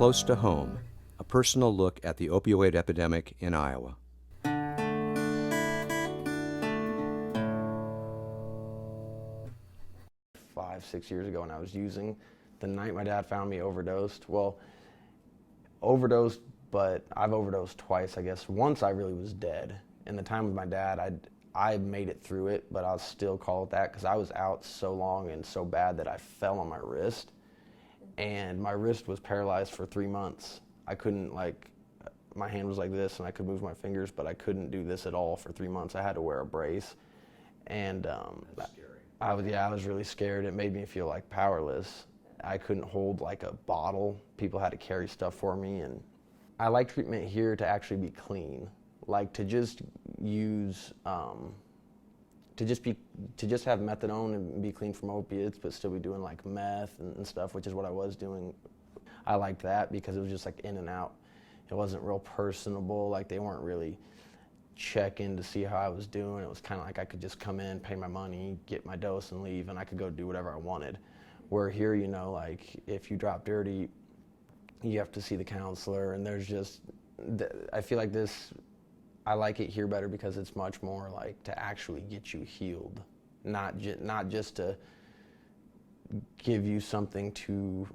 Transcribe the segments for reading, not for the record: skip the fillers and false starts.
Close to Home, a personal look at the opioid epidemic in Iowa. 5-6 years ago when I was using. The night my dad found me overdosed. Well, overdosed, but I've overdosed twice, I guess. Once I really was dead. In the time with my dad, I made it through it, but I'll still call it that because I was out so long and so bad that I fell on my wrist. And my wrist was paralyzed for 3 months. I couldn't, my hand was like this and I could move my fingers, but I couldn't do this at all for 3 months. I had to wear a brace. And I was really scared. It made me feel like powerless. I couldn't hold like a bottle. People had to carry stuff for me, and I like treatment here to actually be clean, like to just use, to just have methadone and be clean from opiates, but still be doing like meth and stuff, which is what I was doing. I liked that because it was just like in and out. It wasn't real personable. Like they weren't really checking to see how I was doing. It was kind of like I could just come in, pay my money, get my dose and leave, and I could go do whatever I wanted. Where here, you know, like if you drop dirty, you have to see the counselor, and there's just, I feel like this, I like it here better because it's much more like to actually get you healed, not just to give you something to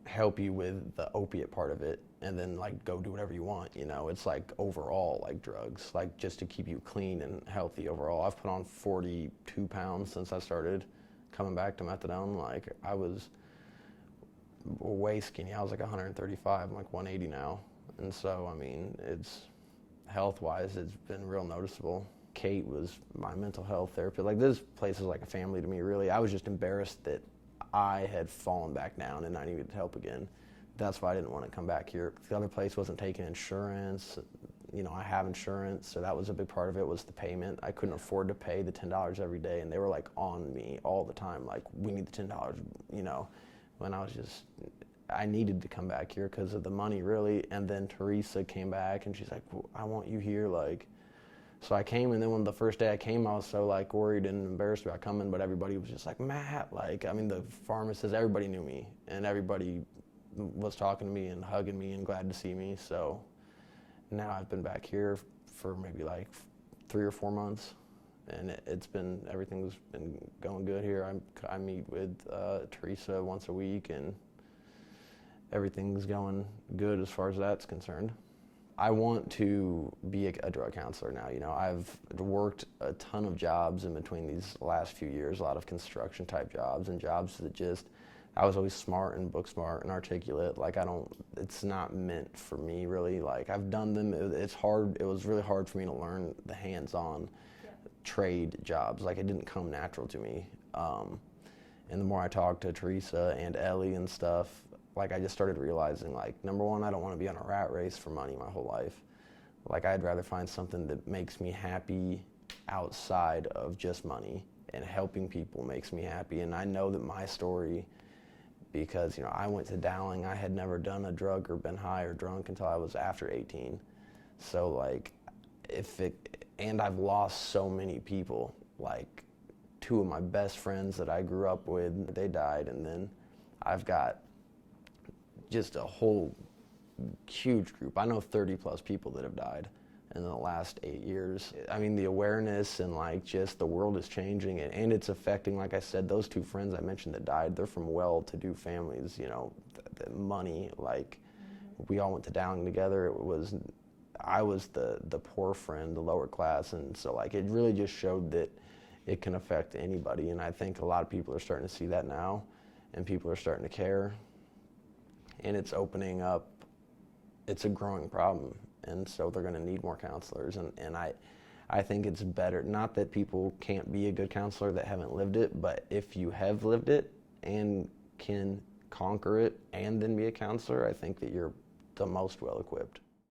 help you with the opiate part of it and then like go do whatever you want, you know. It's like overall like drugs, like just to keep you clean and healthy overall. I've put on 42 pounds since I started coming back to methadone. Like I was way skinny. I was like 135, I'm like 180 now. And so, I mean, it's health-wise, it's been real noticeable. Kate was my mental health therapist. Like this place is like a family to me, really. I was just embarrassed that I had fallen back down and I needed help again. That's why I didn't want to come back here. The other place wasn't taking insurance. You know, I have insurance, so that was a big part of it, was the payment. I couldn't afford to pay the $10 every day, and they were like on me all the time, like, we need the $10, you know, when I was just, I needed to come back here because of the money, really. And then Teresa came back and she's like, well, I want you here, like. So I came, and then when the first day I came, I was so like worried and embarrassed about coming, but everybody was just like, Matt, like, I mean, the pharmacist, everybody knew me, and everybody was talking to me and hugging me and glad to see me. So now I've been back here for maybe like 3 or 4 months, and everything's been going good here. I meet with Teresa once a week, and everything's going good as far as that's concerned. I want to be a drug counselor now. You know, I've worked a ton of jobs in between these last few years, a lot of construction type jobs and jobs that just, I was always smart and book smart and articulate. Like it's not meant for me really. Like I've done them, it's hard, it was really hard for me to learn the hands-on trade jobs. Like it didn't come natural to me. And the more I talked to Teresa and Ellie and stuff, like I just started realizing, like, number one, I don't want to be on a rat race for money my whole life. Like I'd rather find something that makes me happy outside of just money, and helping people makes me happy. And I know that my story, because, you know, I went to Dowling, I had never done a drug or been high or drunk until I was after 18. So like, and I've lost so many people, like 2 of my best friends that I grew up with, they died, and then I've got just a whole huge group. I know 30 plus people that have died in the last 8 years. I mean, the awareness and like just the world is changing, and it's affecting, like I said, those 2 friends I mentioned that died, they're from well-to-do families, you know, the money, like we all went to Dowling together. I was the poor friend, the lower class, and so like it really just showed that it can affect anybody, and I think a lot of people are starting to see that now, and people are starting to care. And it's opening up, it's a growing problem, and so they're going to need more counselors. And I think it's better, not that people can't be a good counselor that haven't lived it, but if you have lived it and can conquer it and then be a counselor, I think that you're the most well equipped.